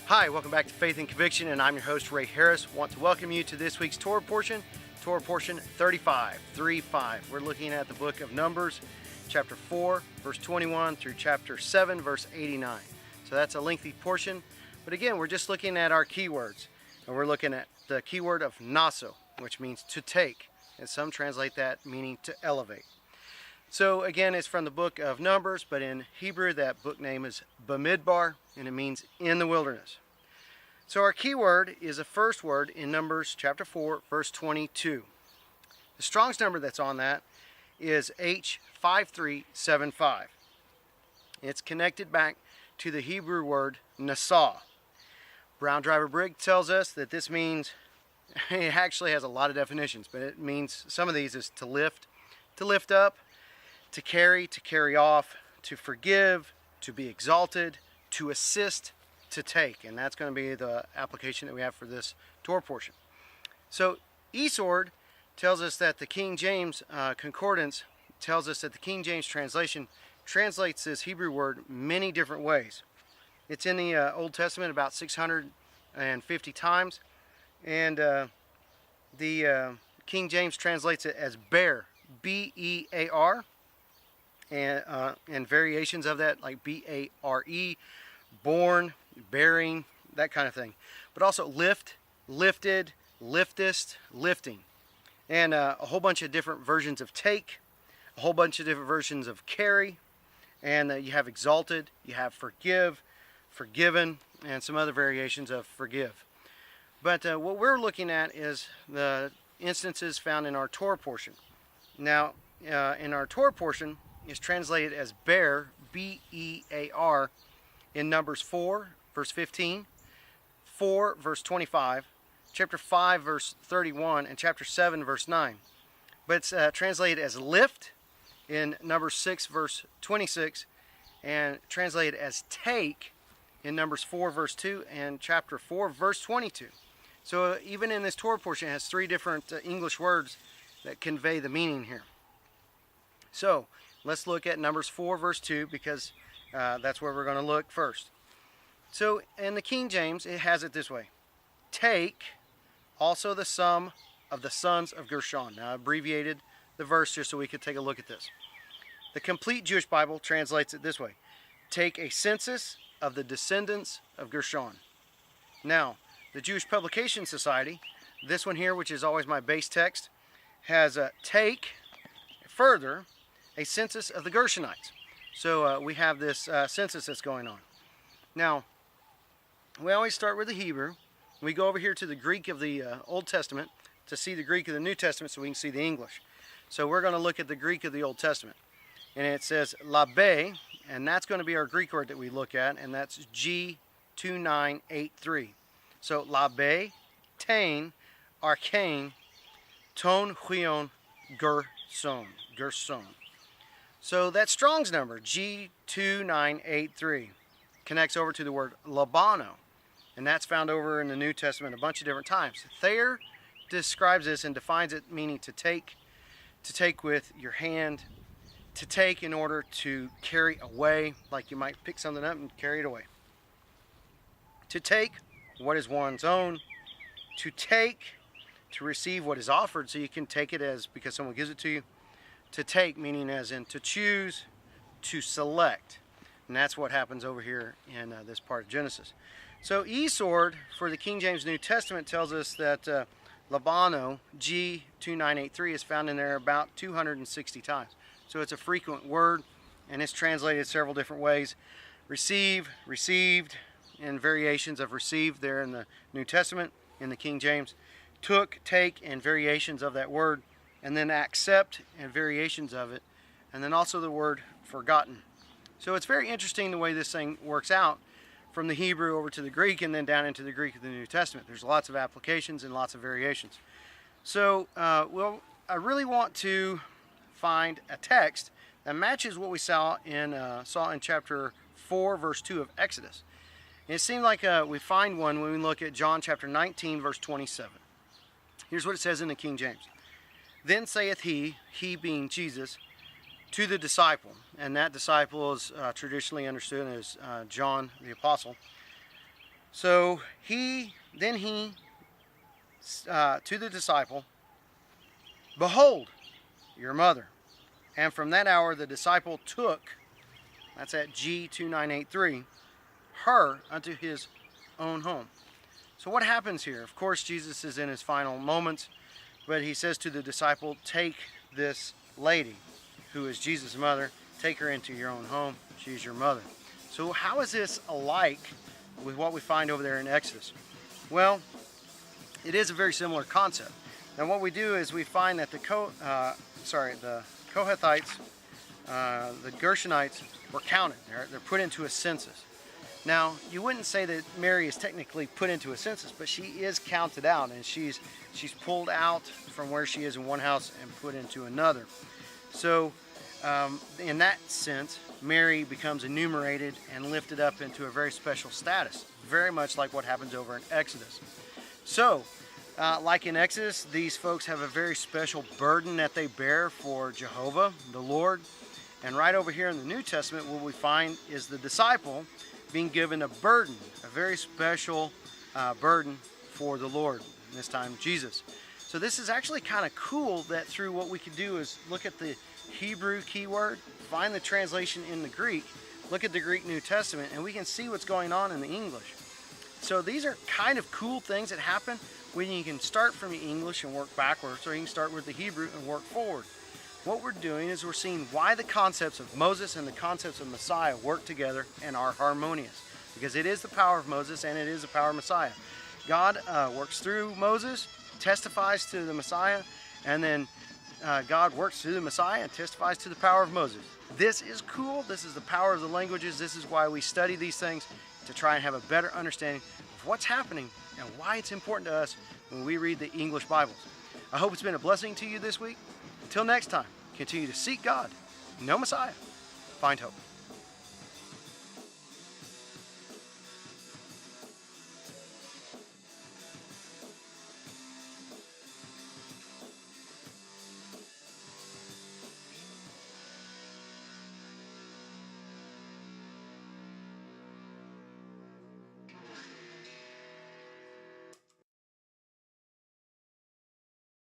Hi, welcome back to Faith and Conviction, and I'm your host, Ray Harris. Want to welcome you to this week's Torah portion 35, 3-5. We're looking at the book of Numbers, chapter 4, verse 21 through chapter 7, verse 89. So that's a lengthy portion, but again, we're just looking at our keywords, and we're looking at the keyword of Naso, which means to take, and some translate that meaning to elevate. So again, it's from the book of Numbers, but in Hebrew that book name is Bamidbar, and it means in the wilderness. So our key word is the first word in Numbers chapter 4, verse 22. The Strong's number that's on that is H5375. It's connected back to the Hebrew word Naso. Brown Driver Briggs tells us that this means, it actually has a lot of definitions, but it means, some of these is to lift up, to carry off, to forgive, to be exalted, to assist, to take. And that's going to be the application that we have for this Torah portion. So Esword tells us that the King James Concordance tells us that the King James translation translates this Hebrew word many different ways. It's in the Old Testament about 650 times. And the King James translates it as bear, B-E-A-R. And variations of that like B-A-R-E, born, bearing, that kind of thing. But also lift, lifted, liftest, lifting. And a whole bunch of different versions of take, a whole bunch of different versions of carry, and you have exalted, you have forgive, forgiven, and some other variations of forgive. But what we're looking at is the instances found in our Torah portion. Now, in our Torah portion, is translated as bear, B-E-A-R, in Numbers 4, verse 15, 4, verse 25, chapter 5, verse 31, and chapter 7, verse 9. But it's translated as lift in Numbers 6, verse 26, and translated as take in Numbers 4, verse 2, and chapter 4, verse 22. So even in this Torah portion, it has three different English words that convey the meaning here. So let's look at Numbers 4, verse 2, because that's where we're going to look first. So in the King James, it has it this way. Take also the sum of the sons of Gershon. Now I abbreviated the verse just so we could take a look at this. The Complete Jewish Bible translates it this way. Take a census of the descendants of Gershon. Now, the Jewish Publication Society, this one here, which is always my base text, has take further a census of the Gershonites. So we have this census that's going on. Now, we always start with the Hebrew. We go over here to the Greek of the Old Testament to see the Greek of the New Testament so we can see the English. So we're going to look at the Greek of the Old Testament. And it says labe, and that's going to be our Greek word that we look at, and that's G2983. So labe, tain, arcane, ton, huion, gerson. So that Strong's number, G2983, connects over to the word labano, and that's found over in the New Testament a bunch of different times. Thayer describes this and defines it meaning to take with your hand, to take in order to carry away, like you might pick something up and carry it away. To take what is one's own, to take, to receive what is offered, so you can take it as because someone gives it to you. To take, meaning as in to choose, to select. And that's what happens over here in this part of Genesis. So Esword for the King James New Testament tells us that labano, G2983, is found in there about 260 times. So it's a frequent word, and it's translated several different ways. Receive, received, and variations of received there in the New Testament, in the King James. Took, take, and variations of that word. And then accept and variations of it, and then also the word forgotten. So it's very interesting the way this thing works out from the Hebrew over to the Greek and then down into the Greek of the New Testament. There's lots of applications and lots of variations. So, I really want to find a text that matches what we saw in chapter 4, verse 2 of Exodus. And it seemed like we find one when we look at John chapter 19, verse 27. Here's what it says in the King James. Then saith he being Jesus, to the disciple, and that disciple is traditionally understood as John the Apostle. So he to the disciple, "Behold, your mother." And from that hour the disciple took, that's at G2983, her unto his own home. So what happens here? Of course, Jesus is in his final moments, but he says to the disciple, "Take this lady, who is Jesus' mother, take her into your own home. She's your mother." So how is this alike with what we find over there in Exodus? Well, it is a very similar concept. Now what we do is we find that the Kohathites, the Gershonites, were counted. They're put into a census. Now, you wouldn't say that Mary is technically put into a census, but she is counted out, and she's pulled out from where she is in one house and put into another. So, in that sense, Mary becomes enumerated and lifted up into a very special status, very much like what happens over in Exodus. So, like in Exodus, these folks have a very special burden that they bear for Jehovah, the Lord. And right over here in the New Testament, what we find is the disciple being given a burden, a very special burden for the Lord, this time Jesus. So this is actually kind of cool that through what we could do is look at the Hebrew keyword, find the translation in the Greek, look at the Greek New Testament, and we can see what's going on in the English. So these are kind of cool things that happen when you can start from the English and work backwards, or you can start with the Hebrew and work forward. What we're doing is we're seeing why the concepts of Moses and the concepts of Messiah work together and are harmonious. Because it is the power of Moses and it is the power of Messiah. God works through Moses, testifies to the Messiah, and then God works through the Messiah and testifies to the power of Moses. This is cool. This is the power of the languages. This is why we study these things, to try and have a better understanding of what's happening and why it's important to us when we read the English Bibles. I hope it's been a blessing to you this week. Until next time, continue to seek God, know Messiah, find hope.